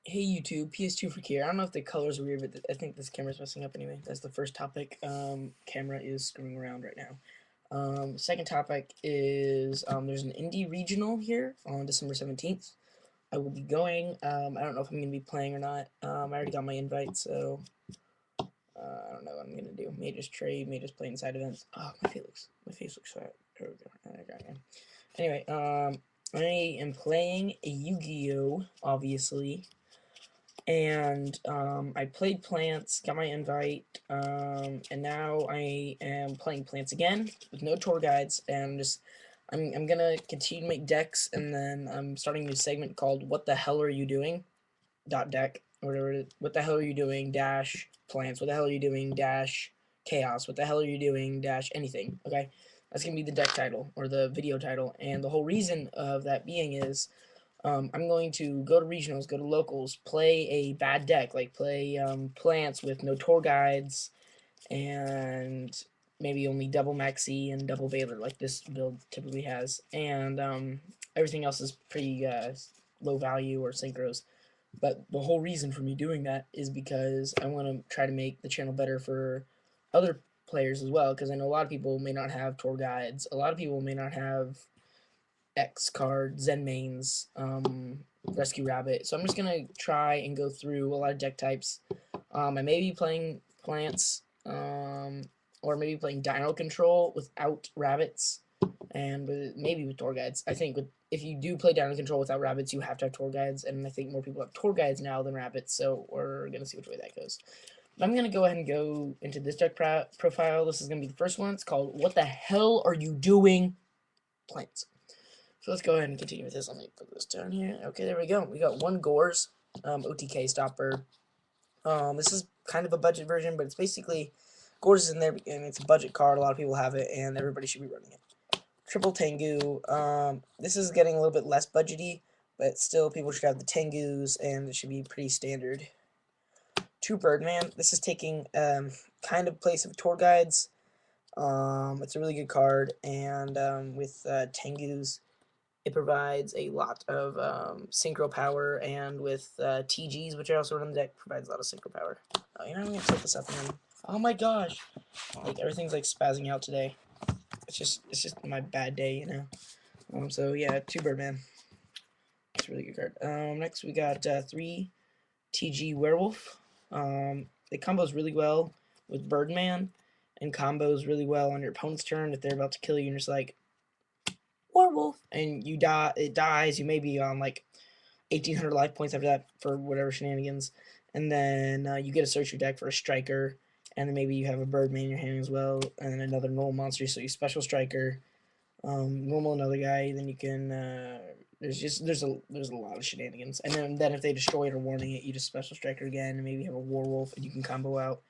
Hey YouTube, PS2 for here. I don't know if the colors are weird, but I think this camera's messing up anyway. That's the first topic. Camera is screwing around right now. Second topic is there's an indie regional here on December 17th. I will be going. I don't know if I'm going to be playing or not. I already got my invite, so I don't know what I'm going to do. May just trade, may just play inside events. Oh, my face looks fat. There we go. Okay. Anyway, I am playing a Yu-Gi-Oh! Obviously. And I played Plants, got my invite, and now I am playing Plants again with no tour guides, and I'm gonna continue to make decks, and then I'm starting a new segment called "What the hell are you doing?" Deck or whatever. What the hell are you doing? Dash Plants. What the hell are you doing? Dash Chaos. What the hell are you doing? Dash anything. Okay, that's gonna be the deck title or the video title, and the whole reason of that being is I'm going to go to regionals, go to locals, play a bad deck, like play plants with no tour guides, and maybe only double Maxi and double Valor, like this build typically has, and everything else is pretty low value or synchros. But the whole reason for me doing that is because I want to try to make the channel better for other players as well, because I know a lot of people may not have tour guides, a lot of people may not have X card, Zen mains, Rescue Rabbit. So I'm just gonna try and go through a lot of deck types. I may be playing plants, or maybe playing Dino Control without rabbits, and maybe with tour guides. I think if you do play Dino Control without rabbits, you have to have tour guides, and I think more people have tour guides now than rabbits. So we're gonna see which way that goes. But I'm gonna go ahead and go into this deck profile. This is gonna be the first one. It's called "What the hell are you doing?" Plants. So let's go ahead and continue with this. Let me put this down here. Okay, there we go. We got one Gores, OTK stopper. This is kind of a budget version, but it's basically Gores is in there, and it's a budget card. A lot of people have it, and everybody should be running it. Triple Tengu. This is getting a little bit less budgety, but still people should have the Tengus, and it should be pretty standard. Two Birdman. This is taking kind of place of tour guides. It's a really good card, and with Tengus, it provides a lot of synchro power, and with TGs, which are also on the deck, provides a lot of synchro power. Oh, you know, I'm gonna set this up again. Oh my gosh, like everything's like spazzing out today. It's just my bad day, you know. So yeah, two Birdman. It's a really good card. Next we got three TG Werewolf. It combos really well with Birdman, and combos really well on your opponent's turn if they're about to kill you, and you're just like, werewolf, and you die. It dies. You may be on like 1,800 life points after that for whatever shenanigans, and then you get to search your deck for a striker, and then maybe you have a Birdman in your hand as well, and then another normal monster. So you special striker, normal another guy. Then you can there's a lot of shenanigans, and then if they destroy it or warning it, you just special striker again, and maybe have a werewolf, and you can combo out.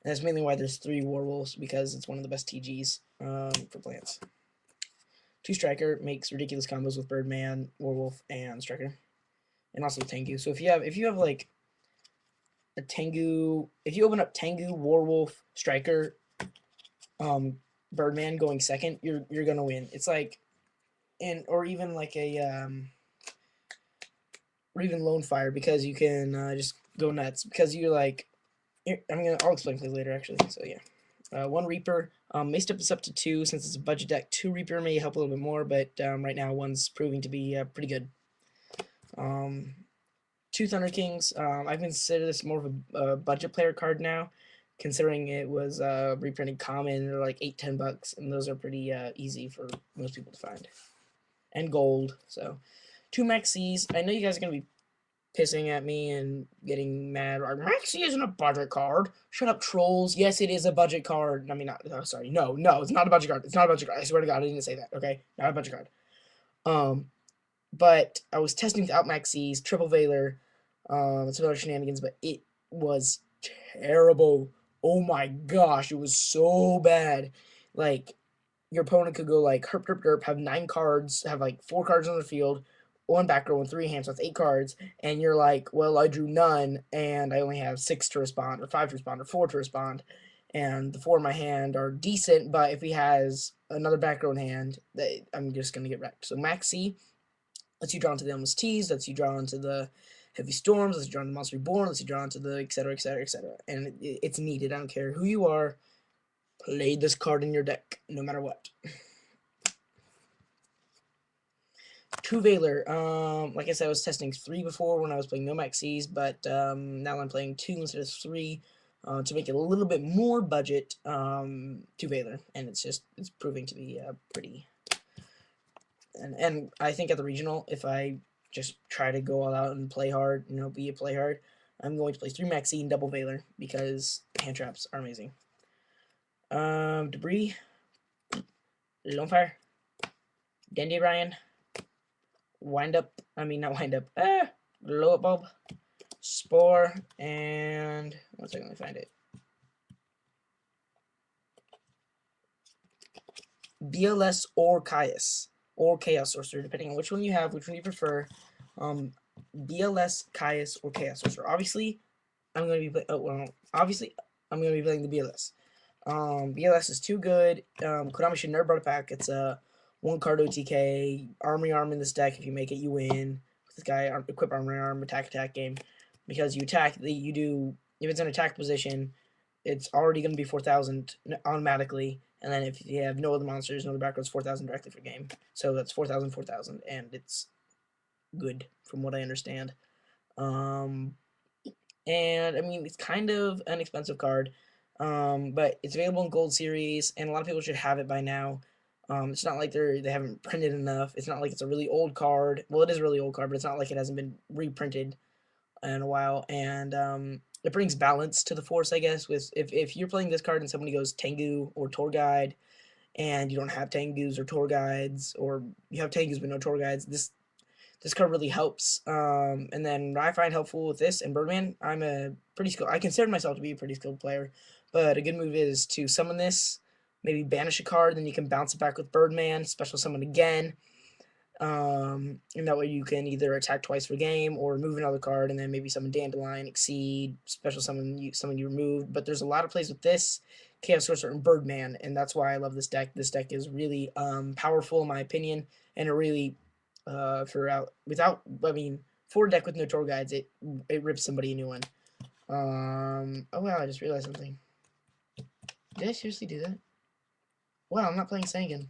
And that's mainly why there's three werewolves, because it's one of the best TGs for plants. Two striker makes ridiculous combos with Birdman, Werewolf, and Striker, and also Tengu. So if you have like a Tengu, if you open up Tengu, Werewolf, Striker, Birdman going second, you're gonna win. It's like, and or even like or even Lone Fire, because you can just go nuts, because you're like, I'll explain this later actually. So yeah. One Reaper may step this up to two since it's a budget deck. Two Reaper may help a little bit more, but right now one's proving to be pretty good. Two Thunder Kings. I consider this more of a budget player card now, considering it was reprinted common or like $8-10, and those are pretty easy for most people to find. And gold. So two Maxis. I know you guys are gonna be pissing at me and getting mad. Maxi isn't a budget card. Shut up, trolls. Yes, it is a budget card. I mean, not. Oh, sorry. No, it's not a budget card. It's not a budget card. I swear to God, I didn't say that. Okay, not a budget card. But I was testing without Maxis, triple Valor, some other shenanigans, but it was terrible. Oh my gosh, it was so bad. Like, your opponent could go like herp derp derp, have 9 cards, have like 4 cards on the field, one back row and 3 hands, so that's 8 cards, and you're like, well, I drew none, and I only have 6 to respond, or 5 to respond, or 4 to respond, and the 4 in my hand are decent, but if he has another back row in hand, I'm just gonna get wrecked. So Maxi, Lets you draw into the Endless Teas, lets you draw into the Heavy Storms, lets you draw into Monster Reborn, lets you draw into the etc. etc. etc. And it's needed. I don't care who you are. Play this card in your deck, no matter what. 2 Veiler. Like I said, I was testing 3 before when I was playing No Maxis, but now I'm playing 2 instead of 3 to make it a little bit more budget. 2 Veiler, and it's proving to be pretty. And I think at the regional, if I just try to go all out and play hard, be a play hard, I'm going to play 3 Maxine double Veiler because hand traps are amazing. Debris, Lonefire, Dandelion, Glow Up Bulb, Spore, and 1 second, let me find it. BLS or Caius, or Chaos Sorcerer, depending on which one you have, which one you prefer. BLS, Caius, or Chaos Sorcerer. Obviously, I'm going to be I'm going to be playing the BLS. BLS is too good. Kodama should never brought it back. It's a 1-card OTK, Armory Arm in this deck. If you make it, you win. This guy, equip Armory Arm, attack game. Because you attack, if it's an attack position, it's already going to be 4,000 automatically. And then if you have no other monsters, no other backgrounds, 4,000 directly for game. So that's 4,000, 4,000, and it's good from what I understand. And I mean, it's kind of an expensive card. But it's available in Gold Series, and a lot of people should have it by now. It's not like they haven't printed enough. It's not like it's a really old card. Well, it is a really old card, but it's not like it hasn't been reprinted in a while. And it brings balance to the force, I guess. With if you're playing this card and somebody goes Tengu or Tour Guide, and you don't have Tengus or Tour Guides, or you have Tengus but no Tour Guides, this card really helps. And then what I find helpful with this and Birdman, I consider myself to be a pretty skilled player, but a good move is to summon this, maybe banish a card, then you can bounce it back with Birdman, special summon again. And that way you can either attack twice per game or remove another card and then maybe summon Dandelion, Exceed, special summon you removed. But there's a lot of plays with this, Chaos Sorcerer, and Birdman, and that's why I love this deck. This deck is really powerful in my opinion, and it really for a deck with no Tour Guides, it rips somebody a new one. Oh wow, I just realized something. Did I seriously do that? Wow, I'm not playing Sangan.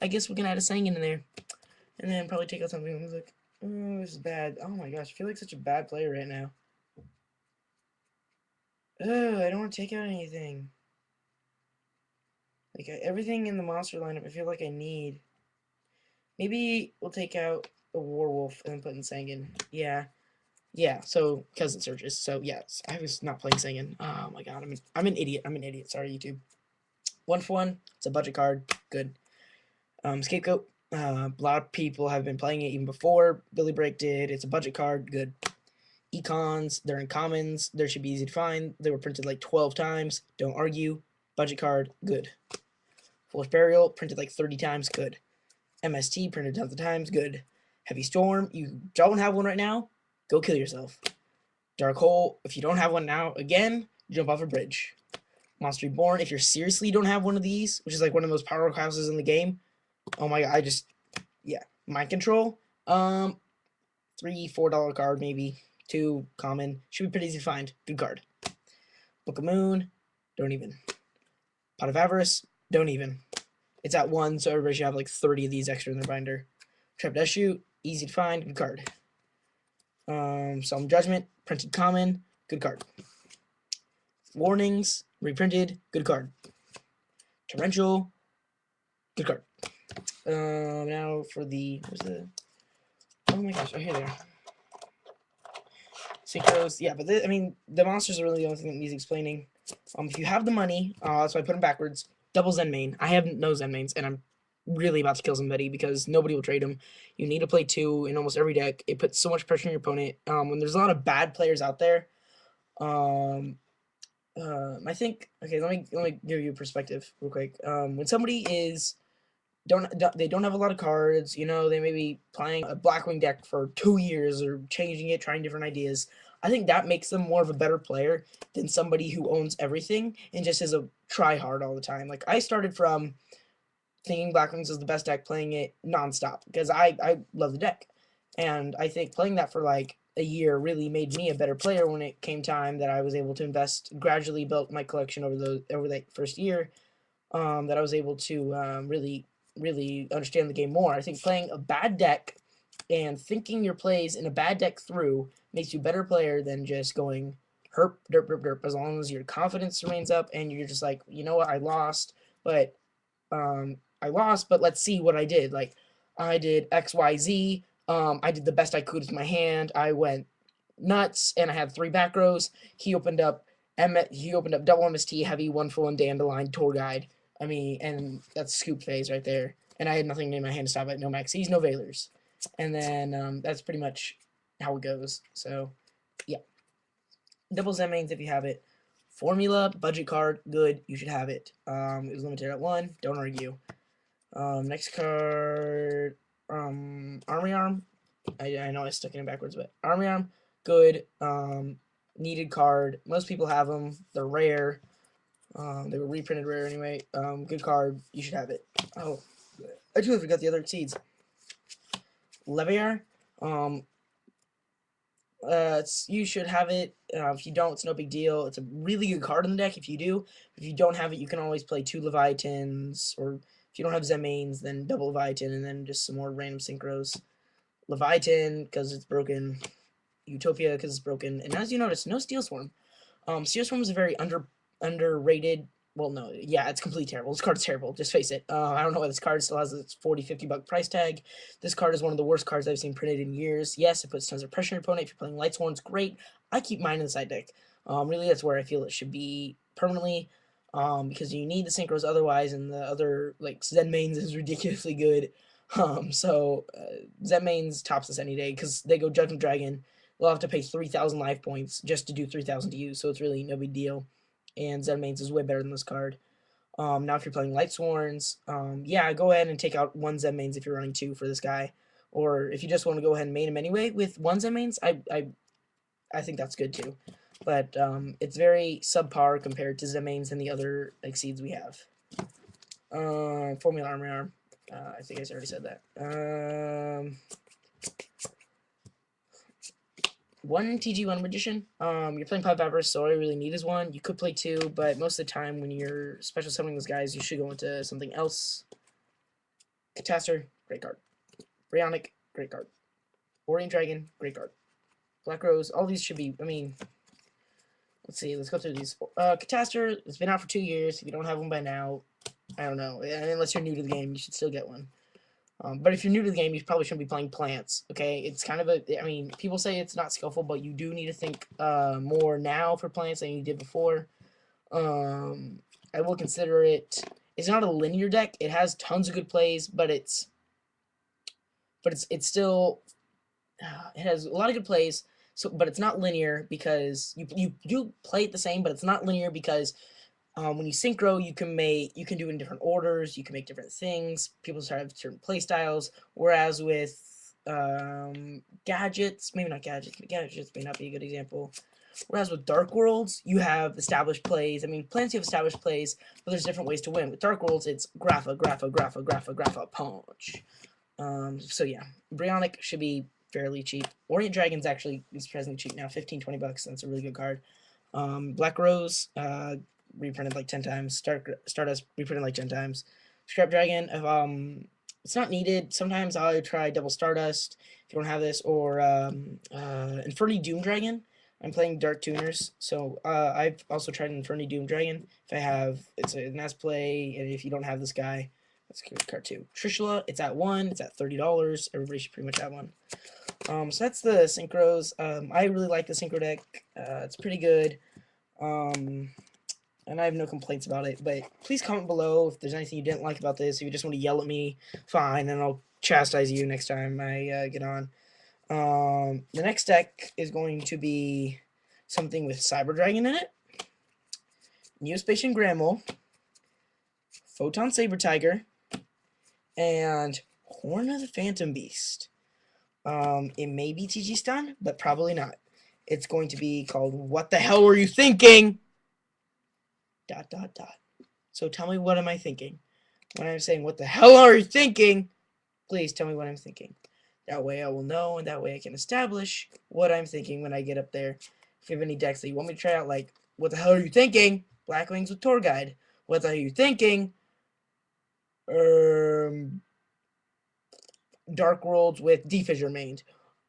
I guess we can add a Sangan in there. And then probably take out something. I was like, oh, this is bad. Oh my gosh, I feel like such a bad player right now. Ugh, I don't want to take out anything. Like, everything in the monster lineup I feel like I need. Maybe we'll take out a Warwolf and then put in Sangan. Yeah. Yeah, so Cousin Surges. So yes, I was not playing Sangan. Oh my god, I'm an idiot. I'm an idiot. Sorry, YouTube. 1-for-1. It's a budget card. Good. Scapegoat. A lot of people have been playing it even before Billy Break did. It's a budget card. Good. Econs. They're in commons. They should be easy to find. They were printed like 12 times. Don't argue. Budget card. Good. Force Burial. Printed like 30 times. Good. MST. Printed tons of times. Good. Heavy Storm. You don't have one right now? Go kill yourself. Dark Hole. If you don't have one now, again, jump off a bridge. Monster Reborn. If you seriously don't have one of these, which is like one of the most powerful houses in the game, oh my god, Mind Control. $3, $4 card maybe. 2 common. Should be pretty easy to find. Good card. Book of Moon. Don't even. Pot of Avarice. Don't even. It's at 1, so everybody should have like 30 of these extra in their binder. Trapped Eshute. Easy to find. Good card. Solemn Judgment. Printed common. Good card. Warnings. Reprinted. Good card. Torrential. Good card. Now for oh my gosh, here they are. Synchros, yeah, but the monsters are really the only thing that needs explaining. If you have the money, so I put them backwards. Double Zen main. I have no Zen mains, and I'm really about to kill somebody because nobody will trade them. You need to play 2 in almost every deck. It puts so much pressure on your opponent. When there's a lot of bad players out there, I think. Okay, let me give you a perspective real quick. When somebody they don't have a lot of cards, they may be playing a Blackwing deck for 2 years or changing it, trying different ideas. I think that makes them more of a better player than somebody who owns everything and just is a try hard all the time. Like, I started from thinking Black Wings is the best deck, playing it nonstop because I love the deck, and I think playing that for like a year really made me a better player when it came time that I was able to invest, gradually built my collection over that first year, that I was able to really understand the game more. I think playing a bad deck and thinking your plays in a bad deck through makes you a better player than just going herp derp derp derp. As long as your confidence remains up and you're just like, you know what, I lost, but let's see what I did. Like, I did XYZ. I did the best I could with my hand. I went nuts, and I had 3 back rows. He opened up double MST, heavy, 1-for-1 dandelion, tour guide. I mean, and that's scoop phase right there. And I had nothing in my hand to stop it. No Maxis, no Veilers. And then that's pretty much how it goes. So, yeah. Double Zen mains if you have it. Formula, budget card, good. You should have it. It was limited at 1. Don't argue. Next card, Army Arm. I know I stuck it in backwards, but Army Arm, good. Needed card. Most people have them. They're rare. They were reprinted rare anyway. Good card. You should have it. Oh, I totally forgot the other exceeds. Leviar. You should have it. If you don't, it's no big deal. It's a really good card in the deck if you do. If you don't have it, you can always play 2 Leviathans, or if you don't have Zen mains, then double Leviathan, and then just some more random synchros. Leviathan, because it's broken. Utopia, because it's broken. And as you notice, no Steel Swarm. Steel Swarm is a very underrated... Well, no, yeah, it's completely terrible. This card's terrible, just face it. I don't know why this card still has its $40-50 price tag. This card is one of the worst cards I've seen printed in years. Yes, it puts tons of pressure on your opponent. If you're playing Lightsworn, great. I keep mine in the side deck. Really, that's where I feel it should be permanently, because you need the synchros otherwise, and the other, like, Zen mains is ridiculously good. Zen mains tops this any day, because they go Judgment Dragon. They'll have to pay 3,000 life points just to do 3,000 to use, so it's really no big deal. And Zen mains is way better than this card. Now if you're playing Lightsworns, yeah, go ahead and take out 1 Zen mains if you're running 2 for this guy. Or if you just want to go ahead and main him anyway with 1 Zen mains, I think that's good too. But it's very subpar compared to Zen mains and the other exceeds we have. Formula Army Arm. I think I already said that. 1 TG1 Magician. You're playing Pied Pipers, so all you really need is 1. You could play 2, but most of the time when you're special summoning those guys, you should go into something else. Catastor, great card. Brionic, great card. Orient Dragon, great card. Black Rose, all these should be, I mean, let's see, let's go through these. Catastor, it's been out for 2 years. If you don't have one by now, I don't know. Unless you're new to the game, you should still get one. But if you're new to the game, you probably shouldn't be playing plants, okay? It's kind of a... I mean, people say it's not skillful, but you do need to think more now for plants than you did before. I will consider it... It's not a linear deck. It has tons of good plays, but it's still... it has a lot of good plays, but it's not linear because... You play it the same, but it's not linear because... when you synchro, you can do it in different orders. You can make different things. People start have certain play styles. Whereas with gadgets, maybe not gadgets. Gadgets may not be a good example. Whereas with Dark Worlds, you have established plays. I mean, plants you have established plays, but there's different ways to win. With Dark Worlds, it's Grapha, Grapha, Grapha, Grapha, Grapha, Punch. So yeah, Brionic should be fairly cheap. Orient Dragon's actually is surprisingly cheap now, $15-20. That's a really good card. Black Rose, reprinted like 10 times. Stardust reprinted like 10 times. Scrap Dragon, if it's not needed, sometimes I'll try Double Stardust if you don't have this, or Inferni Doom Dragon. I'm playing Dark Tuners, so I've also tried Inferni Doom Dragon. If I have, it's a nice play, and if you don't have this guy, that's a good card too. Trishula, it's at 1, it's at $30. Everybody should pretty much have one. So that's the synchros. I really like the synchro deck. It's pretty good. And I have no complaints about it, but please comment below if there's anything you didn't like about this. If you just want to yell at me, fine, and I'll chastise you next time I get on. The next deck is going to be something with Cyber Dragon in it, Neospatian Grammel, Photon Saber Tiger, and Horn of the Phantom Beast. It may be TG Stun, but probably not. It's going to be called What the Hell Were You Thinking? ... So tell me, what am I thinking? when I'm saying, what the hell are you thinking? Please tell me what I'm thinking. That way I will know, and that way I can establish what I'm thinking when I get up there. If you have any decks that you want me to try out, like, what the hell are you thinking? Black Wings with Tour Guide. What the hell are you thinking? Dark Worlds with D-Fissure mains.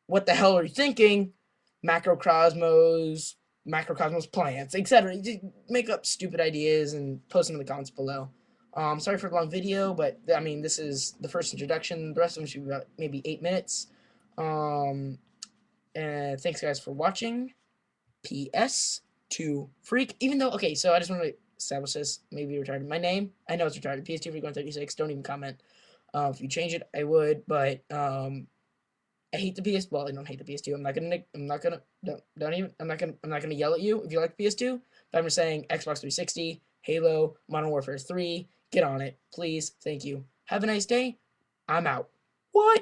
What the hell are you thinking? Macrocosmos, Macrocosmos plants, etc. Just make up stupid ideas and post them in the comments below. Sorry for the long video, but I mean, this is the first introduction. The rest of them should be about maybe 8 minutes. And thanks, guys, for watching. PS to Freak. Even though, okay, so I just want to establish this. Maybe retarded. My name, I know it's retarded. PS2 Freak 136. Don't even comment. If you change it, I would, but I hate the PS. Well, I don't hate the PS2. I'm not gonna. Don't even. I'm not gonna yell at you if you like the PS2. But I'm just saying Xbox 360, Halo, Modern Warfare 3. Get on it, please. Thank you. Have a nice day. I'm out. What?